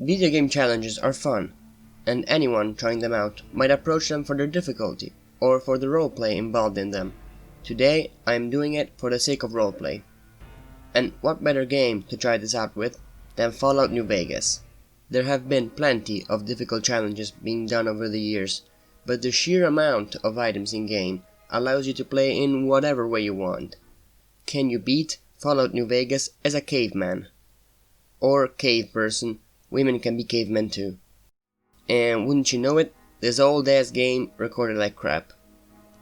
Video game challenges are fun, and anyone trying them out might approach them for their difficulty or for the roleplay involved in them. Today, I am doing it for the sake of roleplay. And what better game to try this out with than Fallout New Vegas? There have been plenty of difficult challenges being done over the years, but the sheer amount of items in-game allows you to play in whatever way you want. Can you beat Fallout New Vegas as a caveman? Or cave person? Women can be cavemen too. And wouldn't you know it, this old ass game recorded like crap.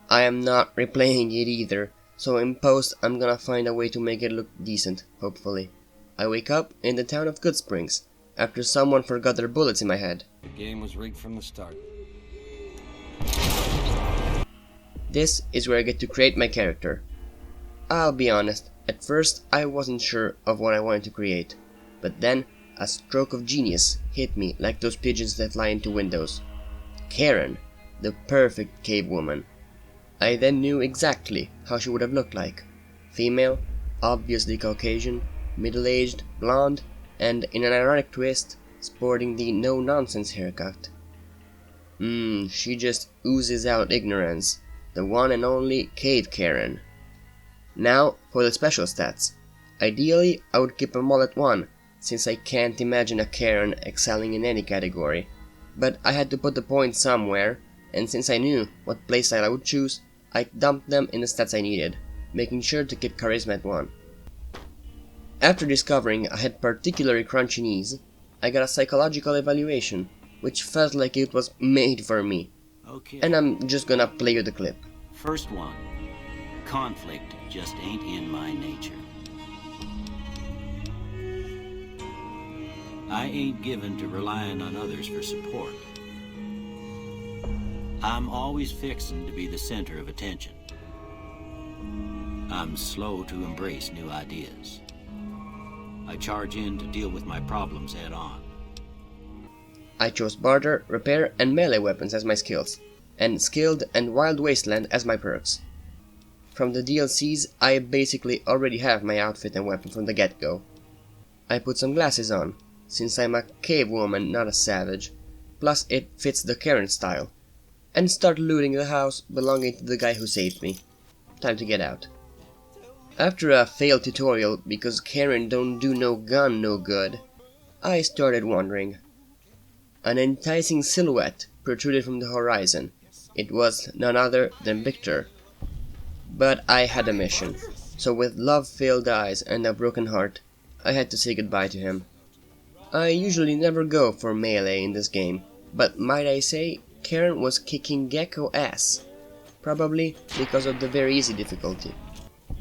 I am not replaying it either, so in post I'm gonna find a way to make it look decent, hopefully. I wake up in the town of Good Springs, after someone forgot their bullets in my head. The game was rigged from the start. This is where I get to create my character. I'll be honest, at first I wasn't sure of what I wanted to create, but then a stroke of genius hit me like those pigeons that fly into windows. Karen, the perfect cave woman. I then knew exactly how she would have looked like. Female, obviously Caucasian, middle-aged, blonde, and in an ironic twist, sporting the no-nonsense haircut. She just oozes out ignorance. The one and only Cave Karen. Now for the special stats. Ideally, I would keep them all at 1, since I can't imagine a Karen excelling in any category. But I had to put the points somewhere, and since I knew what playstyle I would choose, I dumped them in the stats I needed, making sure to keep Charisma at 1. After discovering I had particularly crunchy knees, I got a psychological evaluation, which felt like it was made for me. Okay. And I'm just gonna play you the clip. First one. Conflict just ain't in my nature. I ain't given to relying on others for support. I'm always fixin' to be the center of attention. I'm slow to embrace new ideas. I charge in to deal with my problems head on. I chose Barter, Repair, and Melee weapons as my skills, and Skilled and Wild Wasteland as my perks. From the DLCs, I basically already have my outfit and weapon from the get-go. I put some glasses on, since I'm a cave woman, not a savage, plus it fits the Karen style, and start looting the house belonging to the guy who saved me. Time to get out. After a failed tutorial because Karen don't do no gun no good, I started wondering. An enticing silhouette protruded from the horizon. It was none other than Victor. But I had a mission, so with love-filled eyes and a broken heart, I had to say goodbye to him. I usually never go for melee in this game, but might I say, Karen was kicking Gecko ass. Probably because of the very easy difficulty.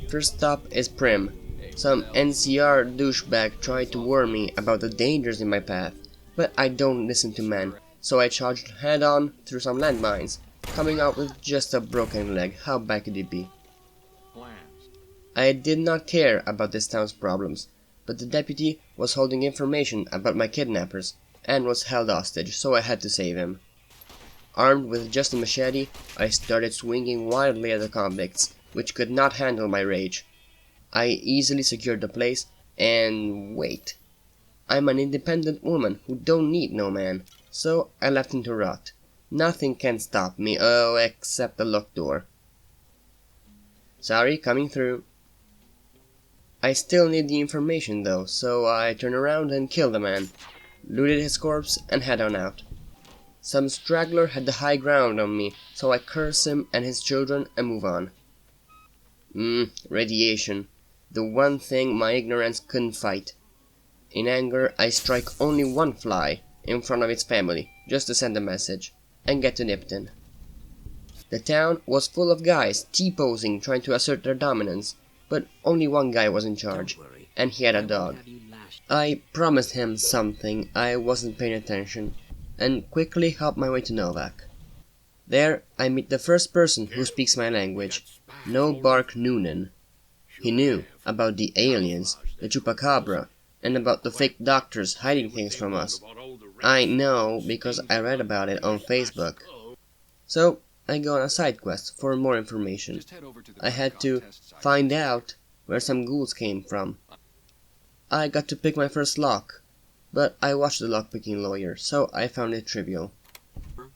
First stop is Prim. Some NCR douchebag tried to warn me about the dangers in my path, but I don't listen to men, so I charged head-on through some landmines, coming out with just a broken leg. How bad could it be? I did not care about this town's problems, but the deputy was holding information about my kidnappers, and was held hostage, so I had to save him. Armed with just a machete, I started swinging wildly at the convicts, which could not handle my rage. I easily secured the place, and wait. I'm an independent woman who don't need no man, so I left him to rot. Nothing can stop me, except the locked door. Sorry, coming through. I still need the information though, so I turn around and kill the man, looted his corpse, and head on out. Some straggler had the high ground on me, so I curse him and his children and move on. Radiation. The one thing my ignorance couldn't fight. In anger, I strike only one fly in front of its family, just to send a message, and get to Nipton. The town was full of guys T-posing trying to assert their dominance, but only one guy was in charge, and he had a dog. I promised him something, I wasn't paying attention, and quickly helped my way to Novak. There, I meet the first person who speaks my language, No Bark Noonan. He knew about the aliens, the chupacabra, and about the fake doctors hiding things from us. I know because I read about it on Facebook. So, I go on a side quest for more information. I had to find out where some ghouls came from. I got to pick my first lock, but I watched the lockpicking lawyer, so I found it trivial.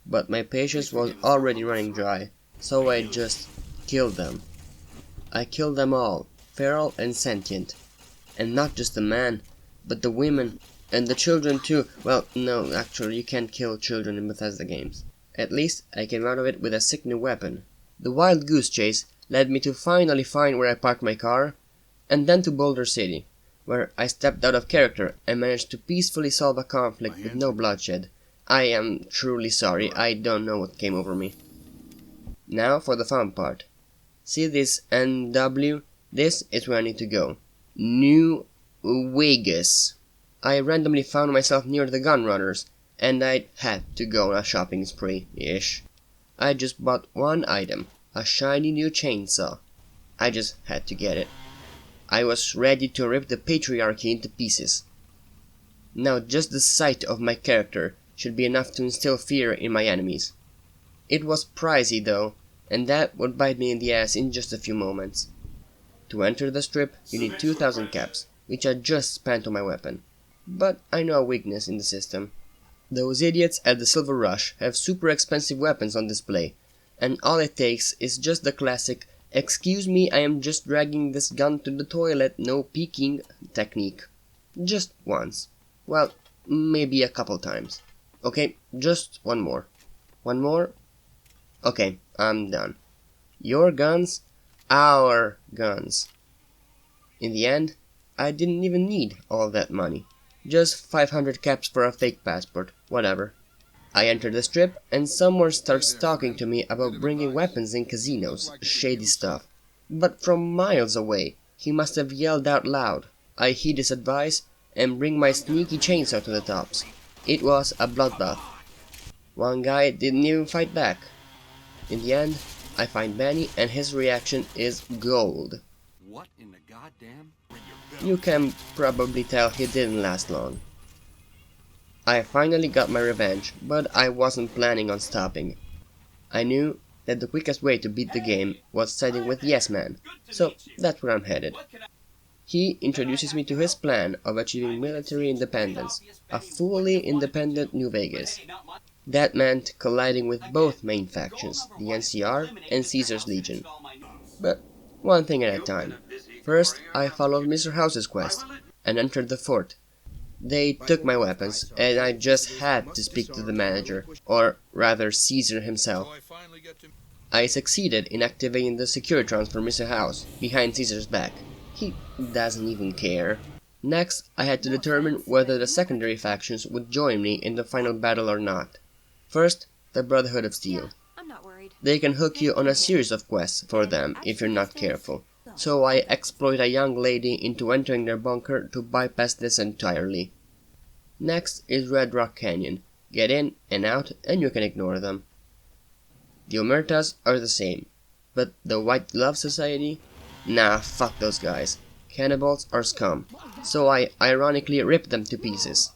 But my patience was already running dry, so I just killed them. I killed them all, feral and sentient. And not just the man, but the women, and the children too. Well, no, actually you can't kill children in Bethesda games. At least I came out of it with a sick new weapon. The wild goose chase led me to finally find where I parked my car, and then to Boulder City, where I stepped out of character and managed to peacefully solve a conflict with no bloodshed. I am truly sorry, I don't know what came over me. Now for the fun part. See this NW? This is where I need to go. New Vegas. I randomly found myself near the gun runners, and I had to go on a shopping spree-ish. I just bought one item, a shiny new chainsaw. I just had to get it. I was ready to rip the patriarchy into pieces. Now just the sight of my character should be enough to instill fear in my enemies. It was pricey though, and that would bite me in the ass in just a few moments. To enter the strip, you need 2,000 caps, which I just spent on my weapon. But I know a weakness in the system. Those idiots at the Silver Rush have super expensive weapons on display, and all it takes is just the classic "excuse me, I am just dragging this gun to the toilet, no peeking" technique. Just once. Well, maybe a couple times. Okay, just one more. One more? Okay, I'm done. Your guns? Our guns. In the end, I didn't even need all that money. Just 500 caps for a fake passport, whatever. I enter the strip and someone starts talking to me about bringing weapons in casinos, shady stuff. But from miles away, he must have yelled out loud. I heed his advice and bring my sneaky chainsaw to the tops. It was a bloodbath. One guy didn't even fight back. In the end, I find Benny and his reaction is gold. What in the goddamn? You can probably tell he didn't last long. I finally got my revenge, but I wasn't planning on stopping. I knew that the quickest way to beat the game was siding with Yes Man, so that's where I'm headed. He introduces me to his plan of achieving military independence, a fully independent New Vegas. That meant colliding with both main factions, the NCR and Caesar's Legion. But one thing at a time. First, I followed Mr. House's quest and entered the fort. They took my weapons, and I just had to speak to the manager, or rather Caesar himself. I succeeded in activating the Securitrons for Mr. House, behind Caesar's back. He doesn't even care. Next, I had to determine whether the secondary factions would join me in the final battle or not. First, the Brotherhood of Steel. They can hook you on a series of quests for them if you're not careful. So I exploit a young lady into entering their bunker to bypass this entirely. Next is Red Rock Canyon. Get in and out and you can ignore them. The Omertas are the same. But the White Glove Society? Nah, fuck those guys. Cannibals are scum. So I ironically ripped them to pieces.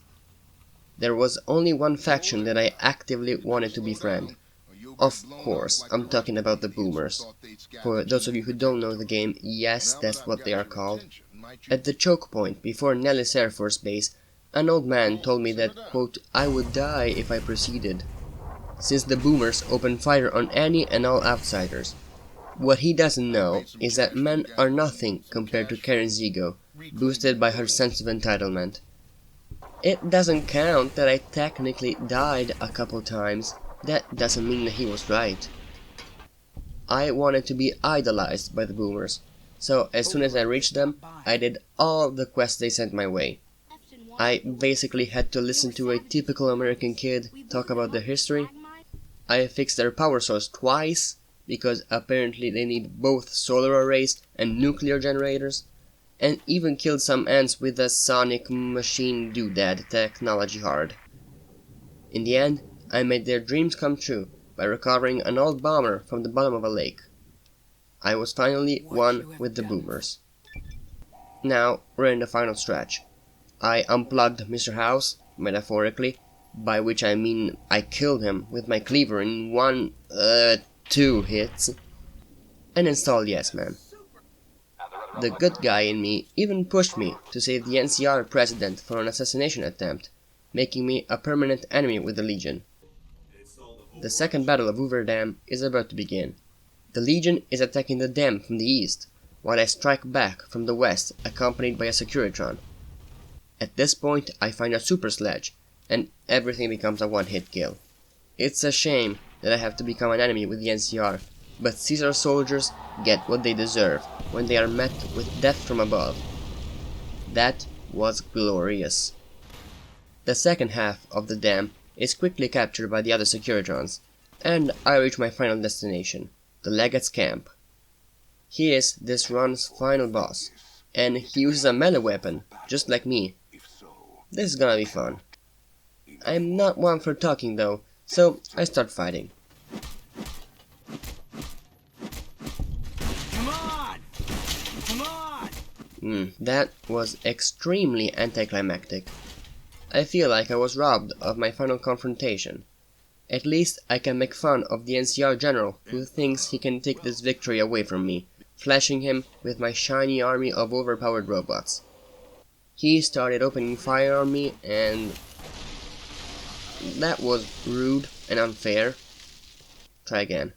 There was only one faction that I actively wanted to befriend. Of course, I'm talking about the Boomers. For those of you who don't know the game, yes, that's what they are called. At the choke point before Nellis Air Force Base, an old man told me that, quote, I would die if I proceeded, since the Boomers open fire on any and all outsiders. What he doesn't know is that men are nothing compared to Karen's ego, boosted by her sense of entitlement. It doesn't count that I technically died a couple times. That doesn't mean that he was right. I wanted to be idolized by the Boomers, so as soon as I reached them, I did all the quests they sent my way. I basically had to listen to a typical American kid talk about their history. I fixed their power source twice, because apparently they need both solar arrays and nuclear generators, and even killed some ants with a sonic machine doodad technology hard. In the end, I made their dreams come true by recovering an old bomber from the bottom of a lake. I was finally one with the Boomers. Now we're in the final stretch. I unplugged Mr. House, metaphorically, by which I mean I killed him with my cleaver in two hits, and installed Yes Man. The good guy in me even pushed me to save the NCR president from an assassination attempt, making me a permanent enemy with the Legion. The second battle of Hoover Dam is about to begin. The Legion is attacking the dam from the east, while I strike back from the west accompanied by a Securitron. At this point I find a super sledge, and everything becomes a one-hit kill. It's a shame that I have to become an enemy with the NCR, but Caesar soldiers get what they deserve when they are met with death from above. That was glorious. The second half of the dam is quickly captured by the other Securitrons, and I reach my final destination, the Legate's camp. He is this run's final boss, and he uses a melee weapon, just like me. This is gonna be fun. I'm not one for talking though, so I start fighting. Come on! Come on! That was extremely anticlimactic. I feel like I was robbed of my final confrontation. At least I can make fun of the NCR general who thinks he can take this victory away from me, flashing him with my shiny army of overpowered robots. He started opening fire on me, and that was rude and unfair. Try again.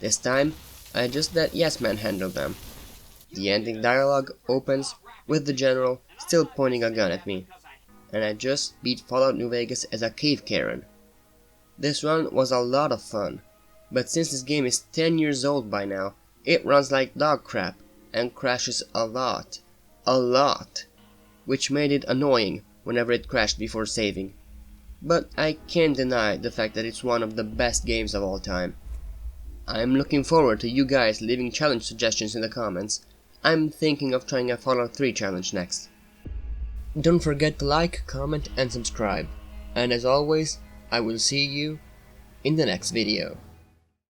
This time, I just let Yes Man handle them. The ending dialogue opens with the general still pointing a gun at me, and I just beat Fallout New Vegas as a cave Karen. This run was a lot of fun, but since this game is 10 years old by now, it runs like dog crap and crashes a lot, which made it annoying whenever it crashed before saving. But I can't deny the fact that it's one of the best games of all time. I'm looking forward to you guys leaving challenge suggestions in the comments. I'm thinking of trying a Fallout 3 challenge next. Don't forget to like, comment and subscribe. And as always, I will see you in the next video.